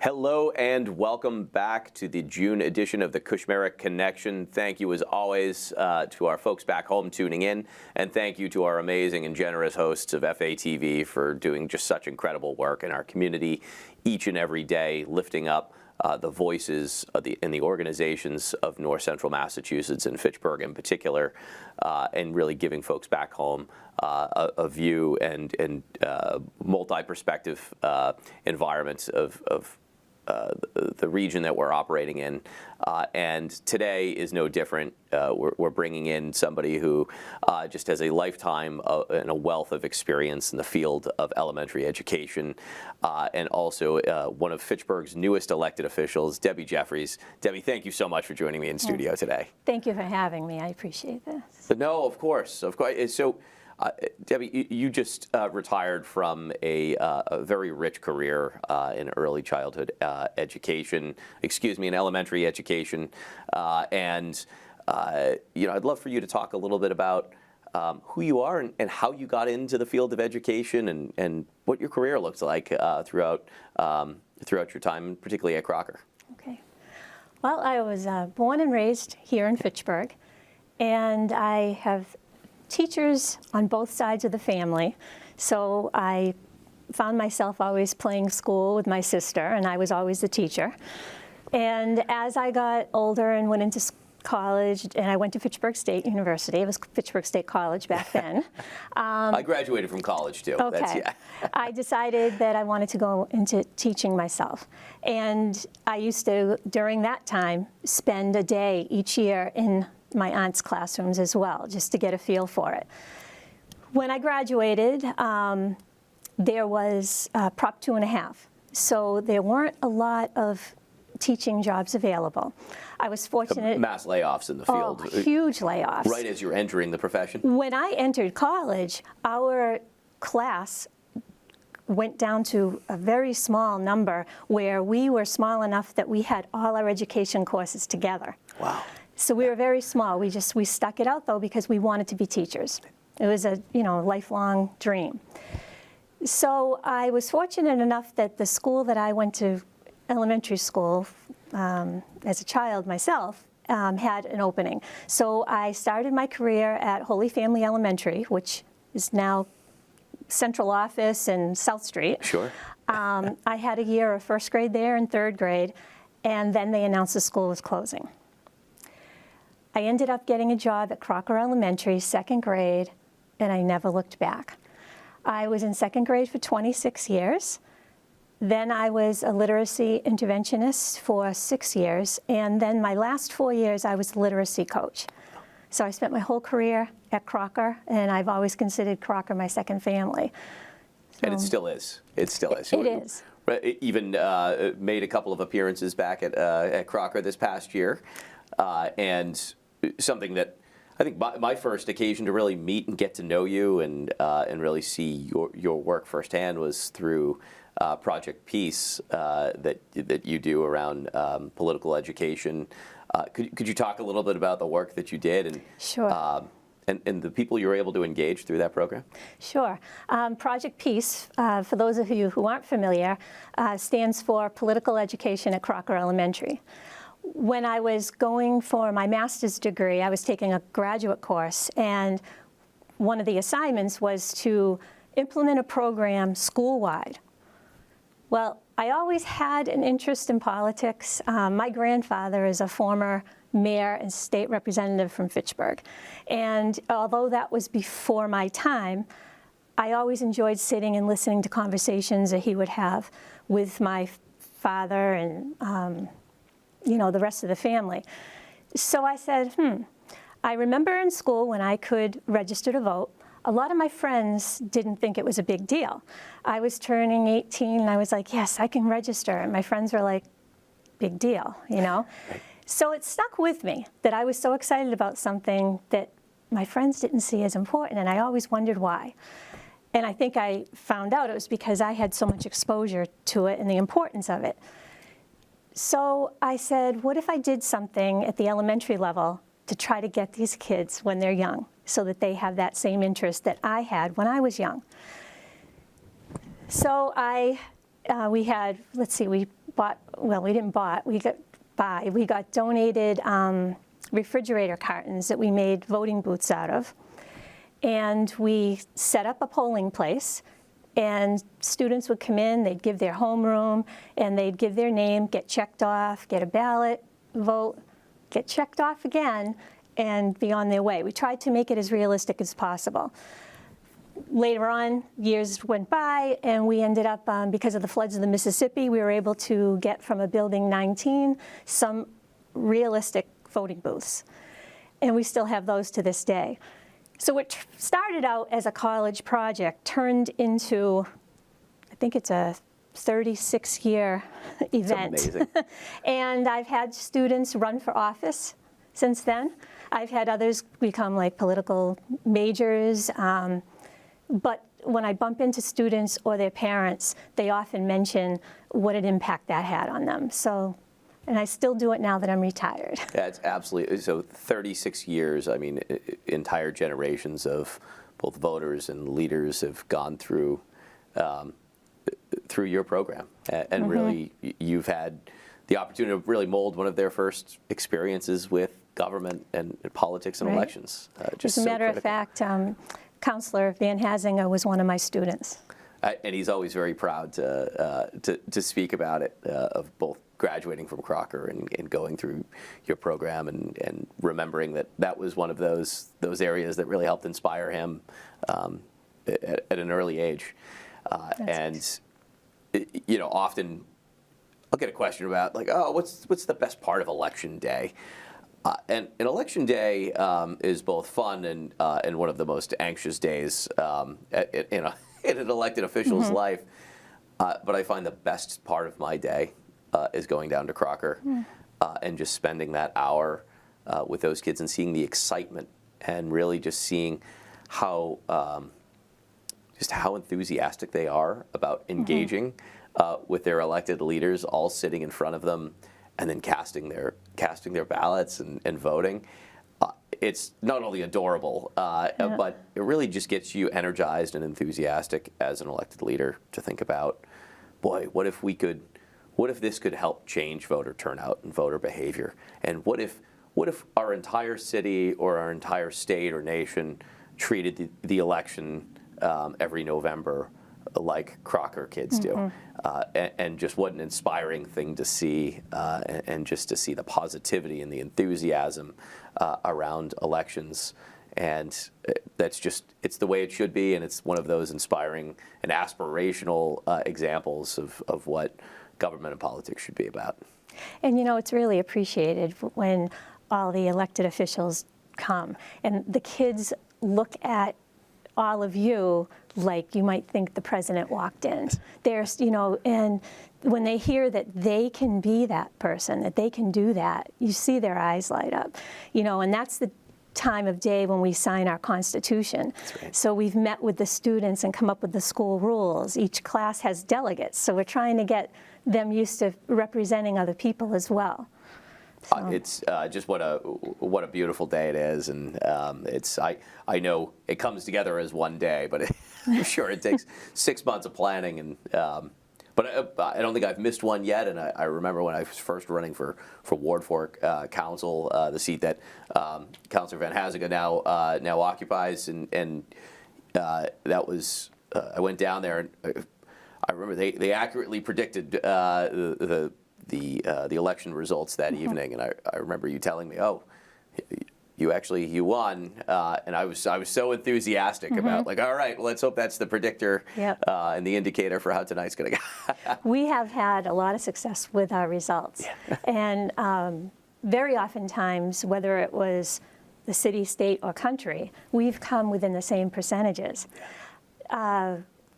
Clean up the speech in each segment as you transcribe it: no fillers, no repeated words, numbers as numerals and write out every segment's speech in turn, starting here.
Hello and welcome back to the June edition of the Kushmerek Connection. Thank you as always to our folks back home tuning in, and thank you to our amazing and generous hosts of FATV for doing just such incredible work in our community each and every day, lifting up the voices of the organizations of North Central Massachusetts and Fitchburg in particular, and really giving folks back home a view and multi-perspective environments of the region that we're operating in. And today is no different. We're bringing in somebody who just has a lifetime and a wealth of experience in the field of elementary education, and also one of Fitchburg's newest elected officials, Debbie Jeffries. Debbie, thank you so much for joining me in studio today. Thank you for having me. I appreciate this. No, of course, of course. So, Debbie, you just retired from a very rich career in early childhood education, in elementary education, and I'd love for you to talk a little bit about who you are and how you got into the field of education and what your career looks like throughout your time, particularly at Crocker. Okay. Well, I was born and raised here in Fitchburg, and I have teachers on both sides of the family, so I found myself always playing school with my sister, and I was always the teacher. And as I got older and went into college, and I went to Fitchburg State University, it was Fitchburg State College back then. I graduated from college too. Okay. I decided that I wanted to go into teaching myself. And I used to, during that time, spend a day each year in my aunt's classrooms as well, just to get a feel for it. When I graduated, there was Prop 2.5, so there weren't a lot of teaching jobs available. I was fortunate. Mass layoffs in the field. Oh, huge layoffs. Right as you're entering the profession? When I entered college, our class went down to a very small number where we were small enough that we had all our education courses together. Wow. So we were very small. We stuck it out though because we wanted to be teachers. It was a lifelong dream. So I was fortunate enough that the school that I went to, elementary school, as a child myself, had an opening. So I started my career at Holy Family Elementary, which is now central office and South Street. Sure. I had a year of first grade there and third grade, and then they announced the school was closing. I ended up getting a job at Crocker Elementary, second grade, and I never looked back. I was in second grade for 26 years. Then I was a literacy interventionist for 6 years, and then my last 4 years I was a literacy coach. So I spent my whole career at Crocker, and I've always considered Crocker my second family. So, and it still is. It still is. It is. Even made a couple of appearances back at Crocker this past year, and something that I think my first occasion to really meet and get to know you and really see your work firsthand was through Project Peace that you do around political education. Could you talk a little bit about the work that you did and Sure. And the people you were able to engage through that program? Sure. Project Peace, for those of you who aren't familiar, stands for Political Education at Crocker Elementary. When I was going for my master's degree, I was taking a graduate course, and one of the assignments was to implement a program school-wide. Well, I always had an interest in politics. My grandfather is a former mayor and state representative from Fitchburg, and although that was before my time, I always enjoyed sitting and listening to conversations that he would have with my father and the rest of the family. So I said, I remember in school when I could register to vote, a lot of my friends didn't think it was a big deal. I was turning 18 and I was like, yes, I can register. And my friends were like, big deal, So it stuck with me that I was so excited about something that my friends didn't see as important, and I always wondered why. And I think I found out it was because I had so much exposure to it and the importance of it. So I said, what if I did something at the elementary level to try to get these kids when they're young so that they have that same interest that I had when I was young? So we we got donated refrigerator cartons that we made voting booths out of. And we set up a polling place, and students would come in, they'd give their homeroom, and they'd give their name, get checked off, get a ballot, vote, get checked off again, and be on their way. We tried to make it as realistic as possible. Later on, years went by, and we ended up, because of the floods of the Mississippi, we were able to get from a building 19 some realistic voting booths. And we still have those to this day. So what started out as a college project turned into, I think it's a 36-year event. That's amazing. And I've had students run for office since then. I've had others become like political majors. But when I bump into students or their parents, they often mention what an impact that had on them. So, and I still do it now that I'm retired. Yeah, it's absolutely, so 36 years, I mean, entire generations of both voters and leaders have gone through your program. And really, you've had the opportunity to really mold one of their first experiences with government and politics and elections. As a matter of fact, Counselor Van Hazinga was one of my students. And he's always very proud to speak about it, of both graduating from Crocker and going through your program and remembering that was one of those areas that really helped inspire him at an early age. And you know, often I'll get a question about like, oh, what's the best part of election day? And election day is both fun and one of the most anxious days in an elected official's life. But I find the best part of my day is going down to Crocker and just spending that hour with those kids and seeing the excitement and really just seeing how enthusiastic they are about engaging with their elected leaders, all sitting in front of them and then casting their ballots and voting. It's not only adorable, but it really just gets you energized and enthusiastic as an elected leader to think about, boy, what if this could help change voter turnout and voter behavior? And what if our entire city or our entire state or nation treated the election every November like Crocker kids do? And just what an inspiring thing to see, and just to see the positivity and the enthusiasm around elections. And it's the way it should be, and it's one of those inspiring and aspirational examples of what government and politics should be about. And you know, it's really appreciated when all the elected officials come, and the kids look at all of you like you might think the president walked in. There's, you know, and when they hear that they can be that person, that they can do that, you see their eyes light up, you know, and that's the time of day when we sign our Constitution. That's right. So we've met with the students and come up with the school rules. Each class has delegates, so we're trying to get them used to representing other people as well. So. It's just what a beautiful day it is, and I know it comes together as one day, but I'm sure it takes 6 months of planning. And but I don't think I've missed one yet. And I remember when I was first running for Ward 4 Council, the seat that Councilor Van Hazinga now occupies, and that was I went down there, and I remember they accurately predicted the election results that evening, and I remember you telling me, "Oh, you won," and I was so enthusiastic about, like, all right, well, let's hope that's the predictor and the indicator for how tonight's going to go. We have had a lot of success with our results, and very oftentimes, whether it was the city, state, or country, we've come within the same percentages.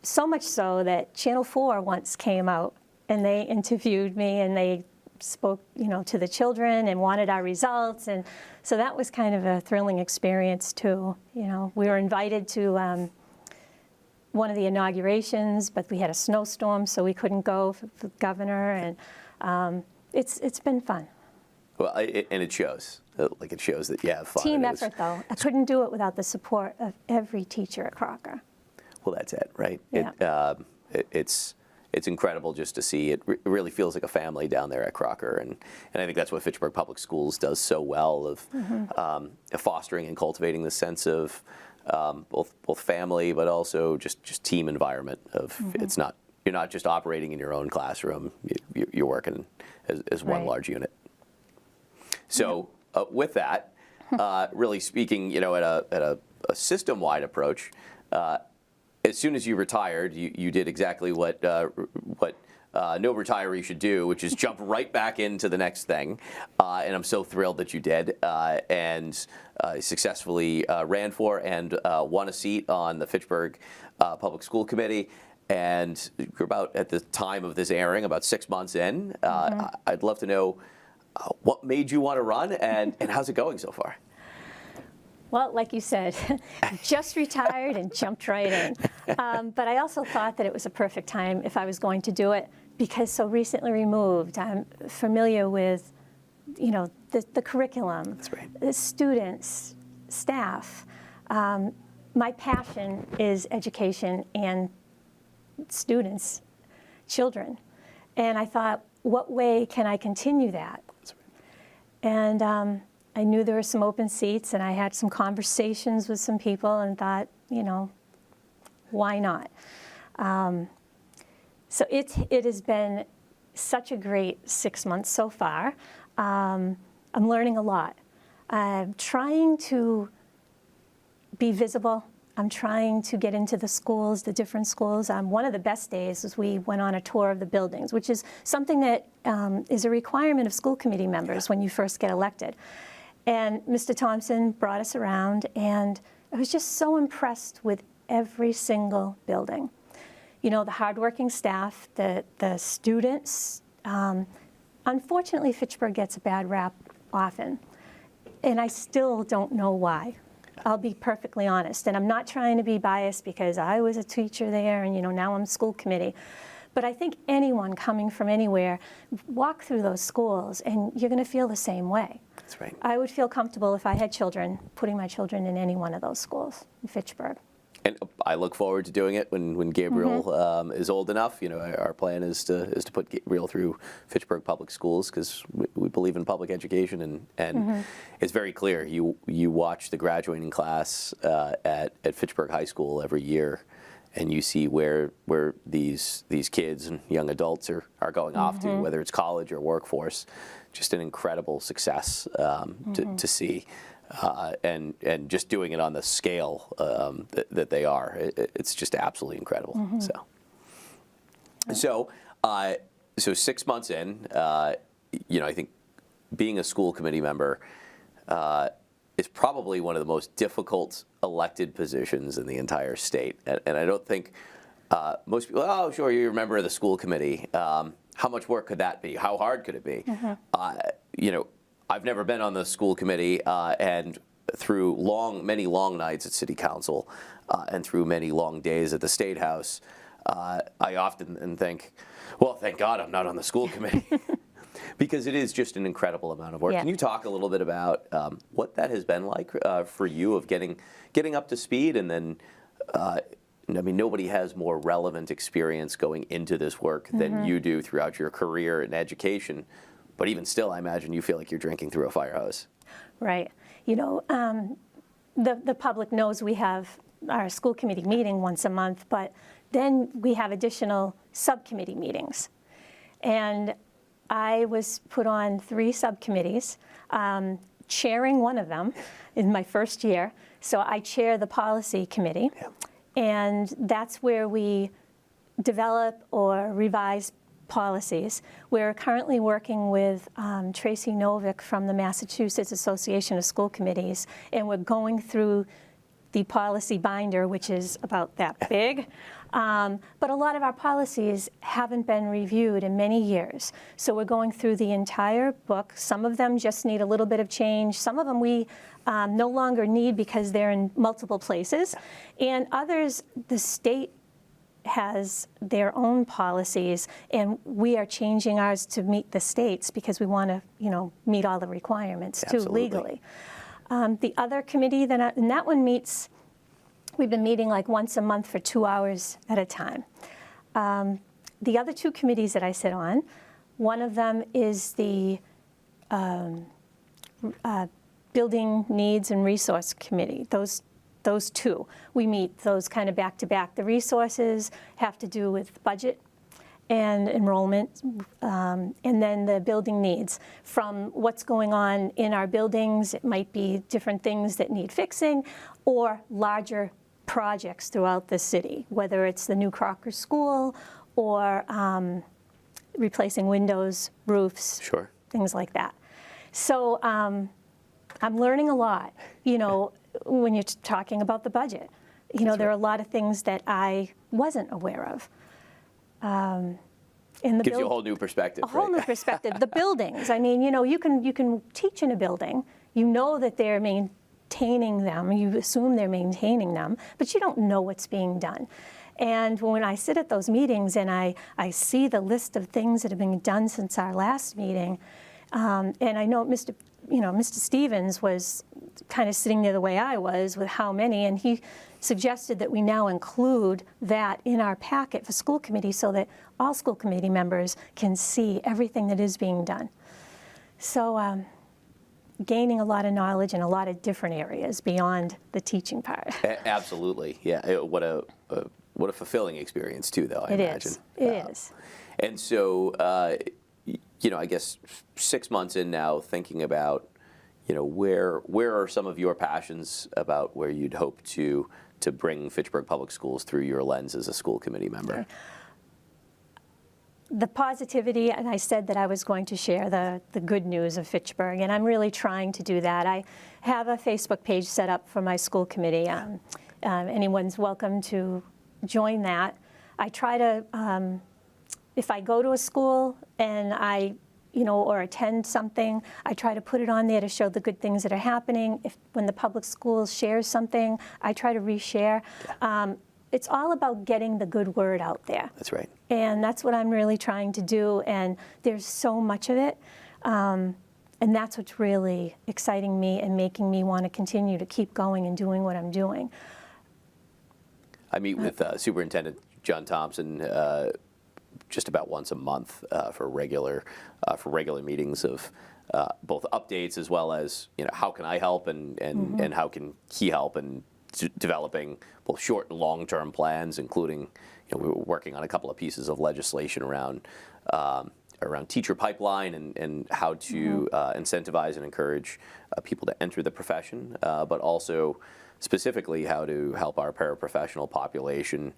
So much so that Channel 4 once came out and they interviewed me and they spoke, you know, to the children and wanted our results, and so that was kind of a thrilling experience too. You know, we were invited to one of the inaugurations, but we had a snowstorm, so we couldn't go for the governor, and it's been fun. Well, and it shows. Like, it shows that you have fun. Team effort, though. I couldn't do it without the support of every teacher at Crocker. Well, that's it, right? Yeah. it's incredible just to see. It really feels like a family down there at Crocker, and I think that's what Fitchburg Public Schools does so well of fostering and cultivating the sense of both family, but also just team environment. Of you're not just operating in your own classroom. You're working as one large unit. So with that, really speaking, at a system-wide approach. As soon as you retired, you did exactly what no retiree should do, which is jump right back into the next thing. And I'm so thrilled that you did, and successfully ran for and won a seat on the Fitchburg Public School Committee. And you're about, at the time of this airing, about 6 months in. I'd love to know what made you want to run, and how's it going so far? Well, like you said, just retired and jumped right in. But I also thought that it was a perfect time if I was going to do it, because so recently removed, I'm familiar with, the curriculum, That's right. the students, staff. My passion is education and students, children. And I thought, what way can I continue that? That's right. And I knew there were some open seats, and I had some conversations with some people and thought, why not? So it has been such a great 6 months so far. I'm learning a lot. I'm trying to be visible. I'm trying to get into the schools, the different schools. One of the best days was we went on a tour of the buildings, which is something that is a requirement of school committee members when you first get elected. And Mr. Thompson brought us around, and I was just so impressed with every single building. The hardworking staff, the students. Unfortunately, Fitchburg gets a bad rap often, and I still don't know why. I'll be perfectly honest, and I'm not trying to be biased because I was a teacher there, and now I'm school committee. But I think anyone coming from anywhere, walk through those schools, and you're going to feel the same way. That's right. I would feel comfortable if I had children, putting my children in any one of those schools in Fitchburg. And I look forward to doing it when Gabriel is old enough. Our plan is to put Gabriel through Fitchburg Public Schools, because we believe in public education, and it's very clear. You watch the graduating class at Fitchburg High School every year, and you see where these kids and young adults are going off to, whether it's college or workforce. Just an incredible success to see. And just doing it on the scale that they are, it's just absolutely incredible. So 6 months in, I think being a school committee member is probably one of the most difficult elected positions in the entire state. And I don't think most people, oh, sure, you're a member of the school committee. How much work could that be? How hard could it be? I've never been on the school committee, and through many long nights at City Council, and through many long days at the State House, I often think, well, thank God I'm not on the school committee, because it is just an incredible amount of work. Yeah. Can you talk a little bit about what that has been like for you, of getting up to speed, and then, nobody has more relevant experience going into this work than you do throughout your career in education. But even still, I imagine you feel like you're drinking through a fire hose. Right. The public knows we have our school committee meeting once a month, but then we have additional subcommittee meetings. And I was put on 3 subcommittees, chairing one of them in my first year. So I chair the policy committee. Yeah. And that's where we develop or revise policies. We're currently working with Tracy Novick from the Massachusetts Association of School Committees, and we're going through the policy binder, which is about that big. But a lot of our policies haven't been reviewed in many years. So we're going through the entire book. Some of them just need a little bit of change. Some of them we no longer need because they're in multiple places. And others, the state has their own policies, and we are changing ours to meet the states because we want to, meet all the requirements too legally. The other committee, and that one meets, we've been meeting like once a month for 2 hours at a time. the other two committees that I sit on, one of them is the Building Needs and Resource Committee. Those two, we meet those kind of back to back. The resources have to do with budget and enrollment, and then the building needs. From what's going on in our buildings, it might be different things that need fixing, or larger projects throughout the city, whether it's the new Crocker School or replacing windows, roofs, Sure. things like that. So I'm learning a lot, when you're talking about the budget. There are a lot of things that I wasn't aware of. Gives you a whole new perspective. A whole new perspective. The buildings. I mean, you can teach in a building. You know that they're maintaining them. You assume they're maintaining them, but you don't know what's being done. And when I sit at those meetings and I see the list of things that have been done since our last meeting, and I know Mr. Stevens was kind of sitting there the way I was with how many, and he suggested that we now include that in our packet for school committee so that all school committee members can see everything that is being done. So gaining a lot of knowledge in a lot of different areas beyond the teaching part. Absolutely, yeah. What a fulfilling experience too, though. I imagine it is. And so, I guess 6 months in now, thinking about, where are some of your passions about where you'd hope to bring Fitchburg Public Schools through your lens as a school committee member? Okay. The positivity, and I said that I was going to share the good news of Fitchburg, and I'm really trying to do that. I have a Facebook page set up for my school committee. Anyone's welcome to join that. I try to, if I go to a school and or attend something, I try to put it on there to show the good things that are happening. When the public schools shares something, I try to reshare. Yeah. It's all about getting the good word out there. That's right. And that's what I'm really trying to do, and there's so much of it. And that's what's really exciting me and making me want to continue to keep going and doing what I'm doing. I meet with Superintendent John Thompson just about once a month for regular meetings of both updates as well as how can I help and how can he help in developing both short and long-term plans, including we were working on a couple of pieces of legislation around teacher pipeline and how to incentivize and encourage people to enter the profession, but also specifically how to help our paraprofessional population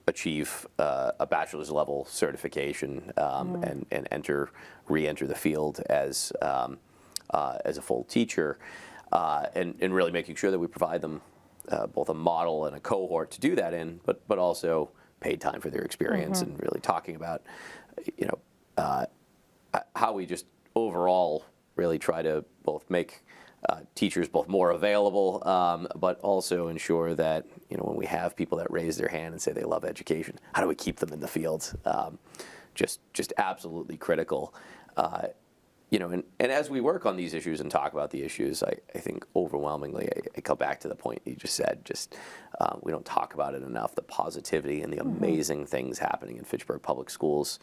achieve a bachelor's level certification and re-enter the field as a full teacher, and really making sure that we provide them both a model and a cohort to do that in, but also paid time for their experience and really talking about how we just overall really try to both make teachers both more available, but also ensure that when we have people that raise their hand and say they love education, how do we keep them in the field? Just absolutely critical. And as we work on these issues and talk about the issues, I think overwhelmingly I come back to the point you just said. We don't talk about it enough. The positivity and the amazing things happening in Fitchburg Public Schools.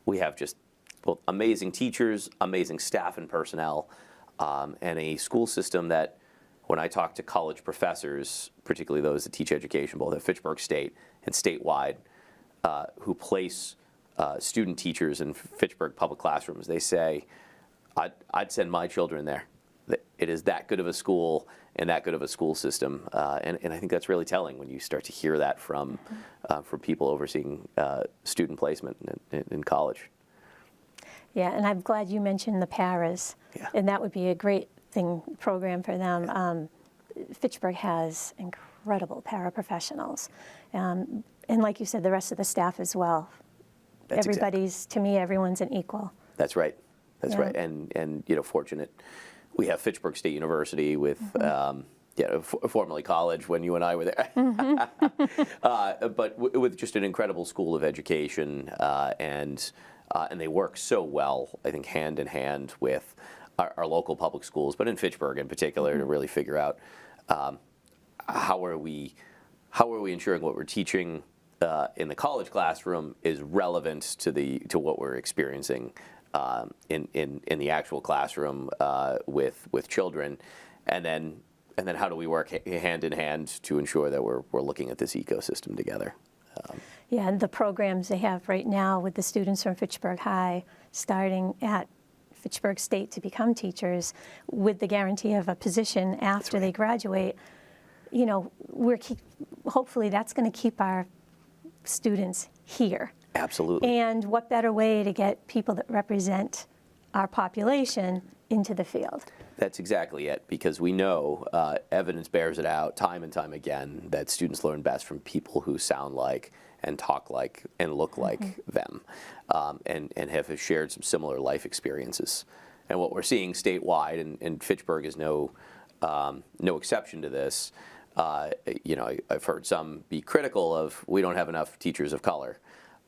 We have just both amazing teachers, amazing staff and personnel. And a school system that, when I talk to college professors, particularly those that teach education both at Fitchburg State and statewide, who place student teachers in Fitchburg public classrooms, they say, I'd send my children there. It is that good of a school and that good of a school system. And I think that's really telling when you start to hear that from people overseeing student placement in college. Yeah, and I'm glad you mentioned the paras, and that would be a great program for them. Fitchburg has incredible paraprofessionals, and like you said, the rest of the staff as well. To me, everyone's an equal. That's right. That's right. And fortunate, we have Fitchburg State University with. Formerly college when you and I were there, but with just an incredible school of education, and they work so well, I think, hand in hand with our local public schools, but in Fitchburg in particular, to really figure out how are we ensuring what we're teaching in the college classroom is relevant to what we're experiencing in the actual classroom with children, and then how do we work hand in hand to ensure that we're looking at this ecosystem together. Yeah, and the programs they have right now with the students from Fitchburg High starting at Fitchburg State to become teachers with the guarantee of a position after they graduate, you know, hopefully that's going to keep our students here. Absolutely. And what better way to get people that represent our population into the field? That's exactly it, because we know evidence bears it out time and time again that students learn best from people who sound like and talk like and look like them, and have shared some similar life experiences. And what we're seeing statewide, and Fitchburg is no exception to this. You know, I've heard some be critical of we don't have enough teachers of color.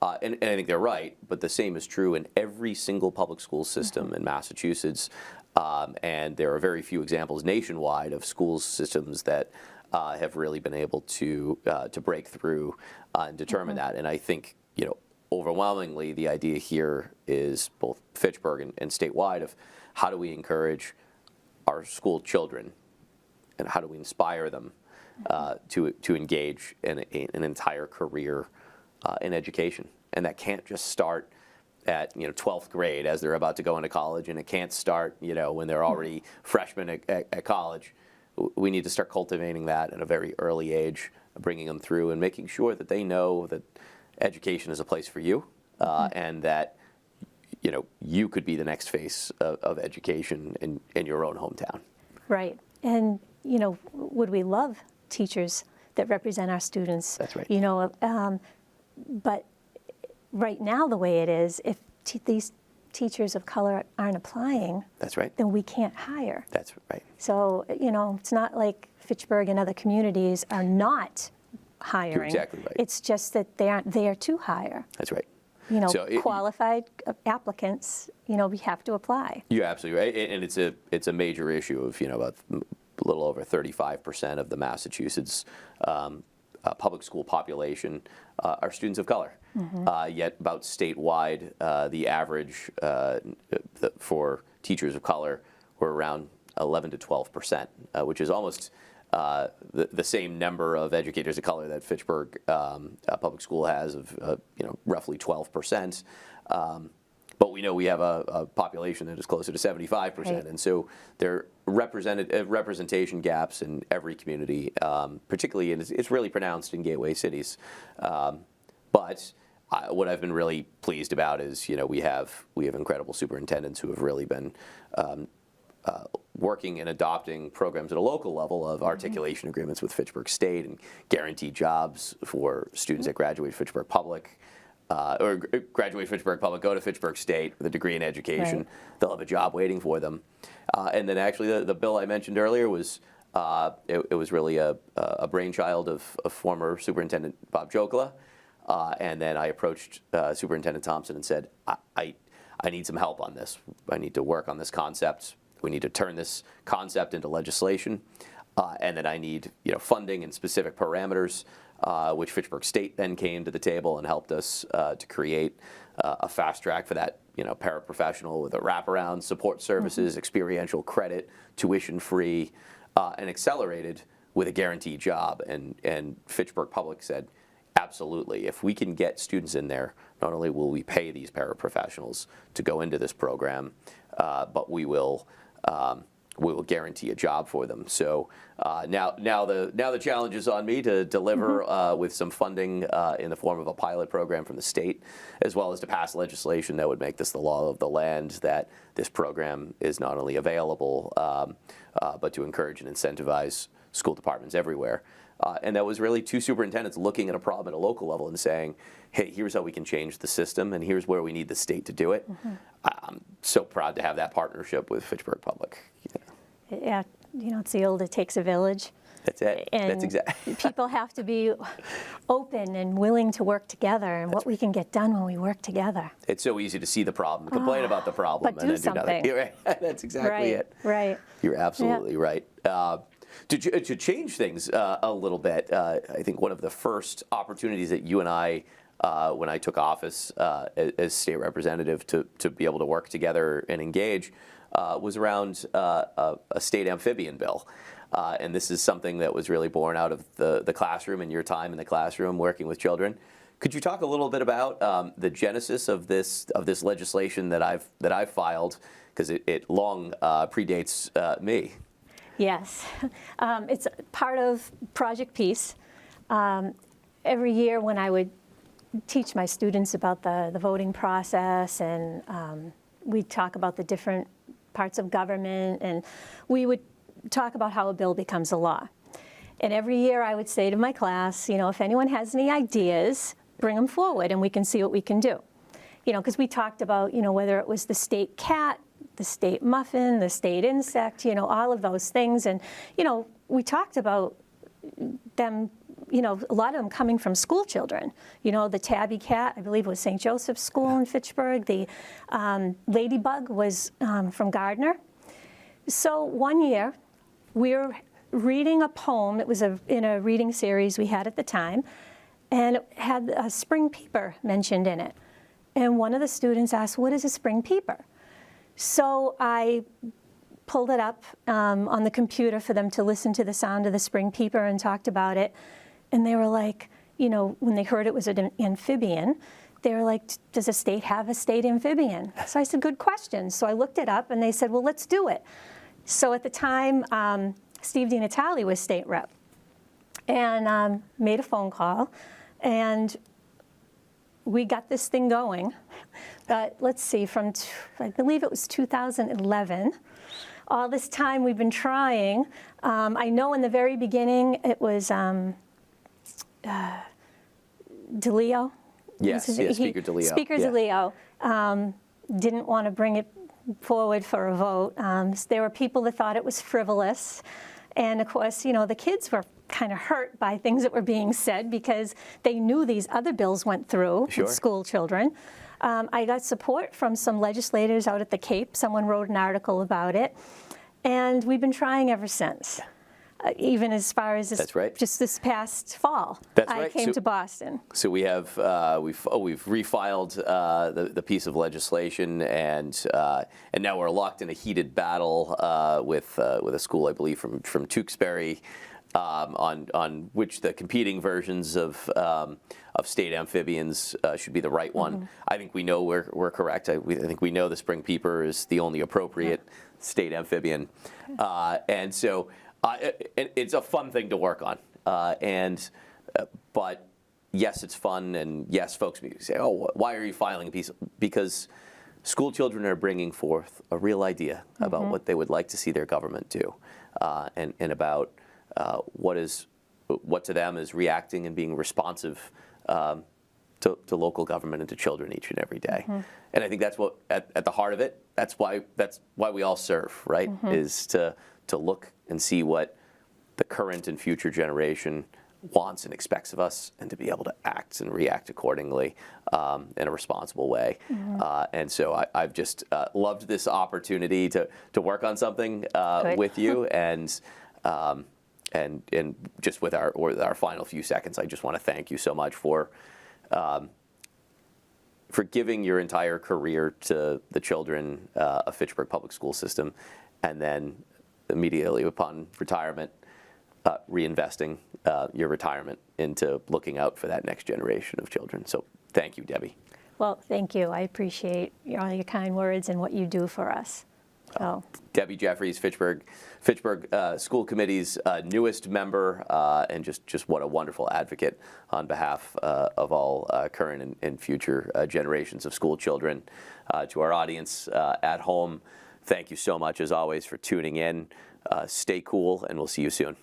And I think they're right, but the same is true in every single public school system in Massachusetts. And there are very few examples nationwide of school systems that have really been able to break through and determine that. And I think, you know, overwhelmingly the idea here is both Fitchburg and statewide of how do we encourage our school children and how do we inspire them to engage in an entire career in education. And that can't just start at 12th grade as they're about to go into college, and it can't start when they're already freshmen at college. We need to start cultivating that at a very early age, bringing them through and making sure that they know that education is a place for you, and that you could be the next face of education in your own hometown. Right. And would we love teachers that represent our students? That's right. But right now, the way it is, if these teachers of color aren't applying, that's right, then we can't hire. That's right. So, it's not like Fitchburg and other communities are not hiring. You're exactly right. It's just that they aren't there to hire. That's right. Qualified applicants, we have to apply. You're absolutely right, and it's a major issue of about a little over 35% of the Massachusetts public school population are students of color. Yet about statewide, the average for teachers of color were around 11 to 12%, which is almost the same number of educators of color that Fitchburg Public School has of roughly 12%. But we know we have a population that is closer to 75%, right. And so there are representation gaps in every community, particularly, and it's really pronounced in gateway cities. But what I've been really pleased about is, we have incredible superintendents who have really been working and adopting programs at a local level of articulation agreements with Fitchburg State and guaranteed jobs for students that graduate Fitchburg Public. Or graduate Fitchburg Public, go to Fitchburg State with a degree in education. Right. They'll have a job waiting for them. And then actually the bill I mentioned earlier was, it was really a brainchild of former Superintendent Bob Jokela. And then I approached Superintendent Thompson and said, I need some help on this. I need to work on this concept. We need to turn this concept into legislation. And then I need funding and specific parameters, which Fitchburg State then came to the table and helped us to create a fast track for that paraprofessional with a wraparound support services, experiential credit, tuition free, and accelerated with a guaranteed job. And Fitchburg Public said, absolutely, if we can get students in there, not only will we pay these paraprofessionals to go into this program, but we will guarantee a job for them. So now the challenge is on me to deliver with some funding in the form of a pilot program from the state, as well as to pass legislation that would make this the law of the land, that this program is not only available, but to encourage and incentivize school departments everywhere. And that was really two superintendents looking at a problem at a local level and saying, hey, here's how we can change the system, and here's where we need the state to do it. I'm so proud to have that partnership with Fitchburg Public. Yeah, it's the old, it takes a village. That's it. And that's exactly. People have to be open and willing to work together, and what we can get done when we work together. It's so easy to see the problem, complain about the problem, but and then do something. do nothing. That's exactly it. Right. You're absolutely right. To change things a little bit, I think one of the first opportunities that you and I, when I took office as state representative, to be able to work together and engage, was around a state amphibian bill. And this is something that was really born out of the classroom and your time in the classroom working with children. Could you talk a little bit about the genesis of this legislation that I've filed, because it long predates me? Yes, it's part of Project Peace. Every year when I would teach my students about the voting process, and we'd talk about the different parts of government, and we would talk about how a bill becomes a law. And every year I would say to my class, if anyone has any ideas, bring them forward and we can see what we can do. Because we talked about, whether it was the state cat, the state muffin, the state insect, all of those things. And, we talked about them, a lot of them coming from school children. The tabby cat, I believe, was St. Joseph's School in Fitchburg. The ladybug was from Gardner. So one year, we were reading a poem. It was in a reading series we had at the time, and it had a spring peeper mentioned in it. And one of the students asked, "What is a spring peeper?" So I pulled it up on the computer for them to listen to the sound of the spring peeper and talked about it. And they were like, when they heard it was an amphibian, they were like, "Does a state have a state amphibian?" So I said, "Good question." So I looked it up and they said, "Well, let's do it." So at the time, Steve DiNatale was state rep, and made a phone call, and we got this thing going. But let's see, I believe it was 2011. All this time we've been trying. I know in the very beginning it was DeLeo. Yes, Speaker DeLeo. Speaker DeLeo didn't want to bring it forward for a vote. There were people that thought it was frivolous. And of course, the kids were kind of hurt by things that were being said because they knew these other bills went through with school children. I got support from some legislators out at the Cape. Someone wrote an article about it. And we've been trying ever since. Even as far as just this past fall, I came to Boston. So we have we've refiled the piece of legislation, and now we're locked in a heated battle with a school, I believe, from Tewksbury, on which the competing versions of state amphibians should be the right one. Mm-hmm. I think we know we're correct. I think we know the spring peeper is the only appropriate state amphibian, and so. It's a fun thing to work on, but yes, it's fun, and yes, folks say, "Oh, why are you filing a piece?" Because school children are bringing forth a real idea about what they would like to see their government do, and about what to them is reacting and being responsive to local government and to children each and every day. And I think that's what at the heart of it. That's why we all serve, right? Is to look and see what the current and future generation wants and expects of us, and to be able to act and react accordingly in a responsible way. And so I've just loved this opportunity to work on something with you, and just with our final few seconds, I just want to thank you so much for giving your entire career to the children of Fitchburg Public School System, and then immediately upon retirement, reinvesting your retirement into looking out for that next generation of children. So thank you, Debbie. Well, thank you. I appreciate all your kind words and what you do for us. So. Debbie Jeffries, Fitchburg School Committee's newest member, and just what a wonderful advocate on behalf of all current and future generations of school children. To our audience at home, thank you so much, as always, for tuning in. Stay cool, and we'll see you soon.